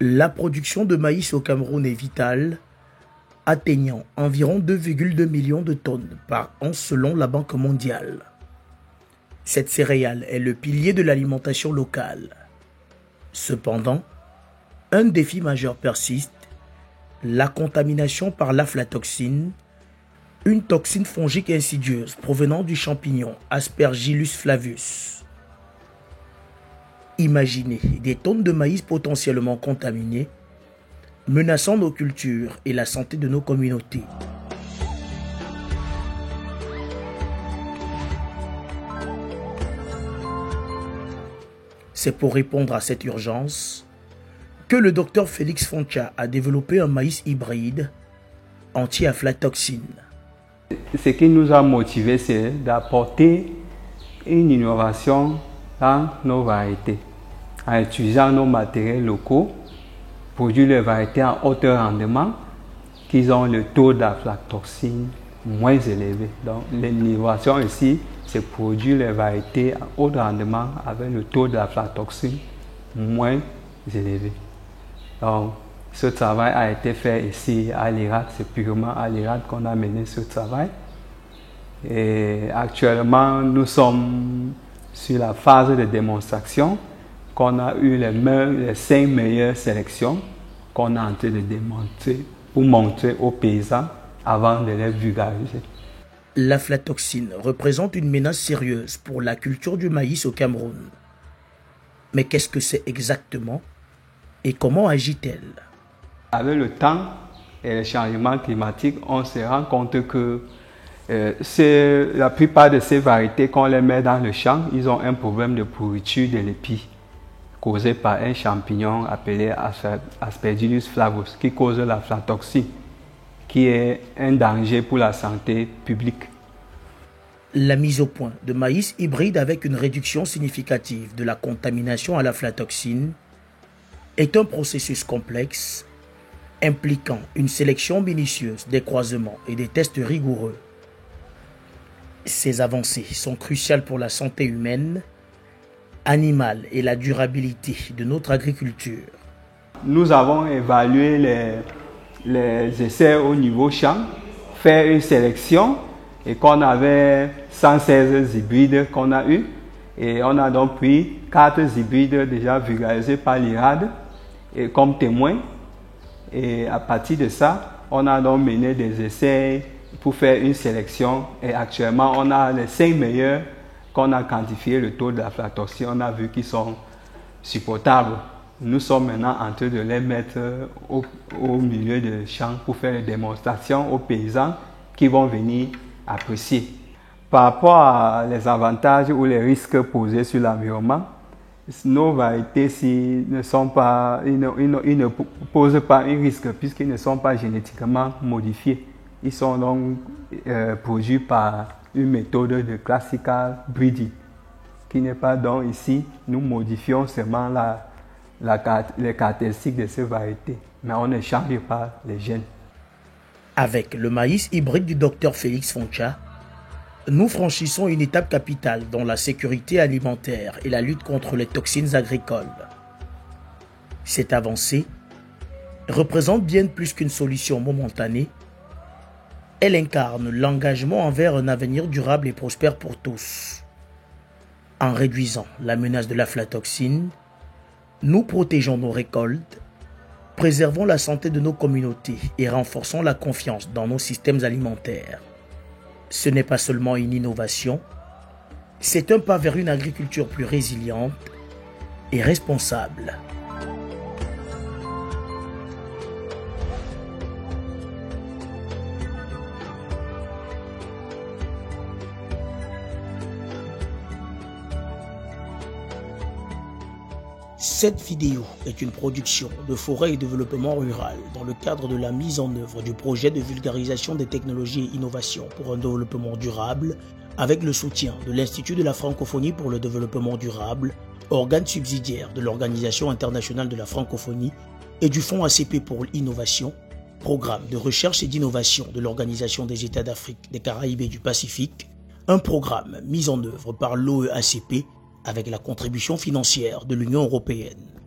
La production de maïs au Cameroun est vitale, atteignant environ 2,2 millions de tonnes par an selon la Banque mondiale. Cette céréale est le pilier de l'alimentation locale. Cependant, un défi majeur persiste, la contamination par l'aflatoxine, une toxine fongique insidieuse provenant du champignon Aspergillus flavus. Imaginez des tonnes de maïs potentiellement contaminées, menaçant nos cultures et la santé de nos communautés. C'est pour répondre à cette urgence que le docteur Félix Foncha a développé un maïs hybride anti-aflatoxine. Ce qui nous a motivés, c'est d'apporter une innovation dans nos variétés, en utilisant nos matériels locaux, produire les variétés en haut rendement, qui ont le taux d'aflatoxine moins élevé. Donc l'innovation ici, c'est produire les variétés en haut rendement avec le taux d'aflatoxine moins élevé. Donc ce travail a été fait ici à l'IRAD, c'est purement à l'IRAD qu'on a mené ce travail. Et actuellement, nous sommes sur la phase de démonstration qu'on a eu les 5 meilleures sélections qu'on est en train de démontrer pour montrer aux paysans avant de les vulgariser. L'aflatoxine représente une menace sérieuse pour la culture du maïs au Cameroun. Mais qu'est-ce que c'est exactement et comment agit-elle? Avec le temps et les changements climatiques, on se rend compte que la plupart de ces variétés, quand on les met dans le champ, ils ont un problème de pourriture de l'épi causé par un champignon appelé Aspergillus flavus qui cause l'aflatoxine, qui est un danger pour la santé publique. La mise au point de maïs hybride avec une réduction significative de la contamination à l'aflatoxine est un processus complexe impliquant une sélection minutieuse des croisements et des tests rigoureux. Ces avancées sont cruciales pour la santé humaine, animale et la durabilité de notre agriculture. Nous avons évalué les essais au niveau champ, fait une sélection et qu'on avait 116 hybrides qu'on a eu et on a donc pris 4 hybrides déjà vulgarisés par l'IRAD et comme témoins. Et à partir de ça, on a donc mené des essais pour faire une sélection et actuellement on a les 5 meilleurs qu'on a quantifié le taux d'aflatoxine, on a vu qu'ils sont supportables. Nous sommes maintenant en train de les mettre au milieu de champs pour faire des démonstrations aux paysans qui vont venir apprécier. Par rapport à les avantages ou les risques posés sur l'environnement, nos variétés ils ne posent pas un risque puisqu'ils ne sont pas génétiquement modifiés. Ils sont donc produits par une méthode de classical breeding, qui n'est pas donc ici, nous modifions seulement les caractéristiques de ces variétés, mais on ne change pas les gènes. Avec le maïs hybride du docteur Félix Foncha, nous franchissons une étape capitale dans la sécurité alimentaire et la lutte contre les toxines agricoles. Cette avancée représente bien plus qu'une solution momentanée. Elle incarne l'engagement envers un avenir durable et prospère pour tous. En réduisant la menace de l'aflatoxine, nous protégeons nos récoltes, préservons la santé de nos communautés et renforçons la confiance dans nos systèmes alimentaires. Ce n'est pas seulement une innovation, c'est un pas vers une agriculture plus résiliente et responsable. Cette vidéo est une production de Forêt et Développement Rural dans le cadre de la mise en œuvre du projet de vulgarisation des technologies et innovations pour un développement durable avec le soutien de l'Institut de la francophonie pour le développement durable, organe subsidiaire de l'Organisation internationale de la francophonie et du Fonds ACP pour l'innovation, programme de recherche et d'innovation de l'Organisation des États d'Afrique, des Caraïbes et du Pacifique, un programme mis en œuvre par l'OEACP avec la contribution financière de l'Union européenne.